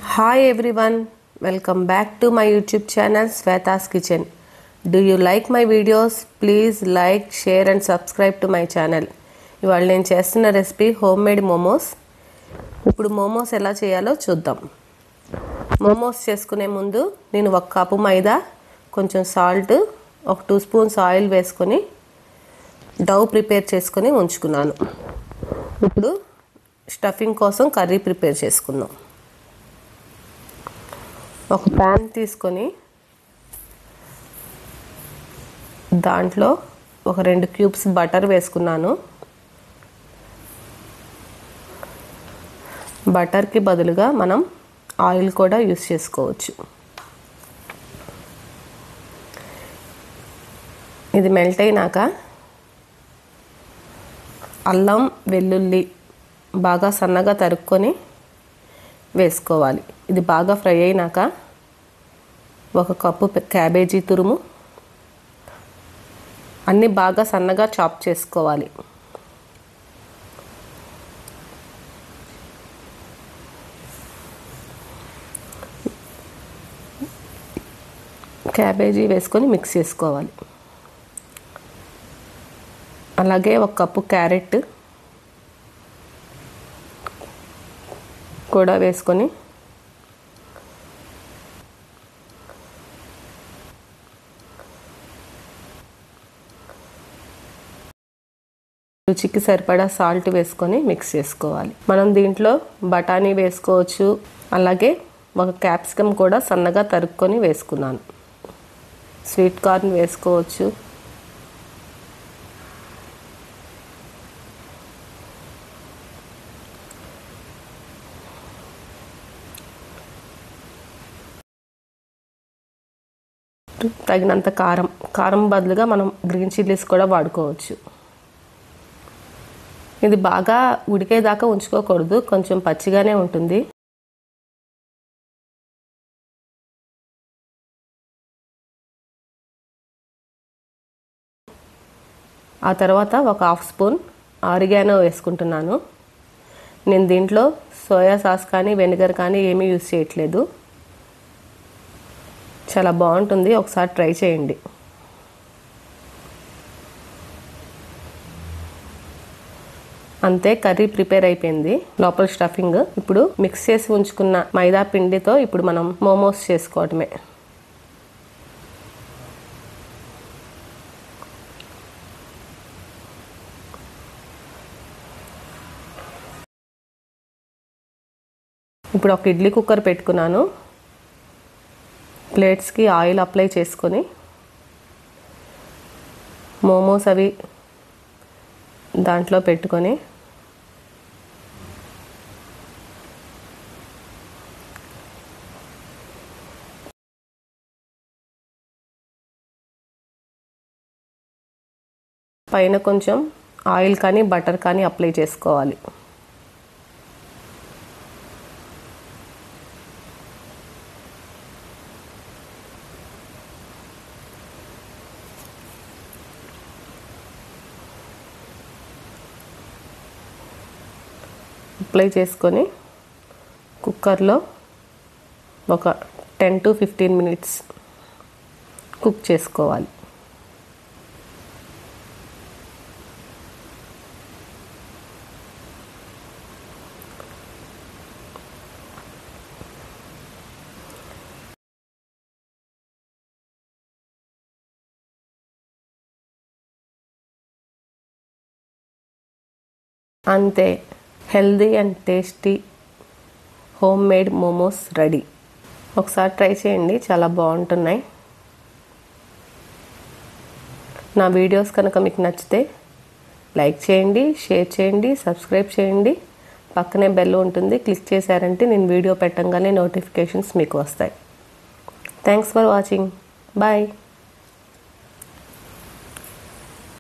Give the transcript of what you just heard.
Hi everyone, welcome back to my YouTube channel Sweta's Kitchen. Do you like my videos? Please like, share and subscribe to my channel. ఇవాళ నేను చేస్తున్న recipe home made momos. ఇప్పుడు మోమోస్ ఎలా చేయాలో చూద్దాం. మోమోస్ చేసుకునే ముందు నేను 1 కప్పు మైదా, కొంచెం సాల్ట్, ఒక 2 స్పూన్స్ ఆయిల్ వేసుకొని డౌ ప్రిపేర్ చేసుకొని ఉంచుకున్నాను. ఇప్పుడు స్టఫింగ్ కోసం కర్రీ ప్రిపేర్ చేసుకుందాం. ఒక ప్యాన్ తీసుకొని దాంట్లో ఒక 2 క్యూబ్స్ బటర్ వేసుకున్నాను. బటర్కి బదులుగా మనం ఆయిల్ కూడా యూస్ చేసుకోవచ్చు. ఇది మెల్ట్ అయినాక అల్లం వెల్లుల్లి బాగా సన్నగా తరుక్కొని వేసుకోవాలి. ఇది బాగా ఫ్రై అయినాక 1 కప్పు క్యాబేజీ తురుము, అన్నీ బాగా సన్నగా చాప్ చేసుకోవాలి. క్యాబేజీ వేసుకొని మిక్స్ చేసుకోవాలి. అలాగే 1 కప్పు క్యారెట్ కూడా వేసుకొని రుచికి సరిపడా సాల్ట్ వేసుకొని మిక్స్ చేసుకోవాలి. మనం దీంట్లో బఠానీ వేసుకోవచ్చు. అలాగే 1 క్యాప్సికమ్ కూడా సన్నగా తరుక్కొని వేసుకున్నాను. స్వీట్ కార్న్ వేసుకోవచ్చు. తగినంత కారం బదులుగా మనం గ్రీన్ చిల్లీస్ కూడా వాడుకోవచ్చు. ఇది బాగా ఉడికేదాకా ఉంచుకోకూడదు, కొంచెం పచ్చిగానే ఉంటుంది. ఆ తర్వాత ఒక 1/2 స్పూన్ ఆరిగానో వేసుకుంటున్నాను. నేను దీంట్లో సోయా సాస్ కానీ వెనిగర్ కానీ ఏమీ యూస్ చేయట్లేదు. చాలా బాగుంటుంది, ఒకసారి ట్రై చేయండి. అంతే, కర్రీ ప్రిపేర్ అయిపోయింది. లోపల స్టఫింగ్ ఇప్పుడు మిక్స్ చేసి ఉంచుకున్న మైదా పిండితో ఇప్పుడు మనం మోమోస్ చేసుకోవటమే. ఇప్పుడు ఒక ఇడ్లీ కుక్కర్ పెట్టుకున్నాను. ప్లేట్స్కి ఆయిల్ అప్లై చేసుకొని మోమోస్ అవి దాంట్లో పెట్టుకొని పైన కొంచెం ఆయిల్ కానీ బటర్ కానీ అప్లై చేసుకోవాలి. అప్లై చేసుకొని కుక్కర్లో ఒక 10 to 15 మినిట్స్ కుక్ చేసుకోవాలి. అంతే, healthy and tasty home made momos ready. ఒకసారి ట్రై చేయండి, చాలా బాగుంటున్నాయి. నా వీడియోస్ కనుక మీకు నచ్చితే లైక్ చేయండి, షేర్ చేయండి, సబ్స్క్రైబ్ చేయండి. పక్కనే బెల్ ఉంటుంది, క్లిక్ చేశారంటే నేను వీడియో పెట్టగానే నోటిఫికేషన్స్ మీకు వస్తాయి. Thanks for watching. బాయ్.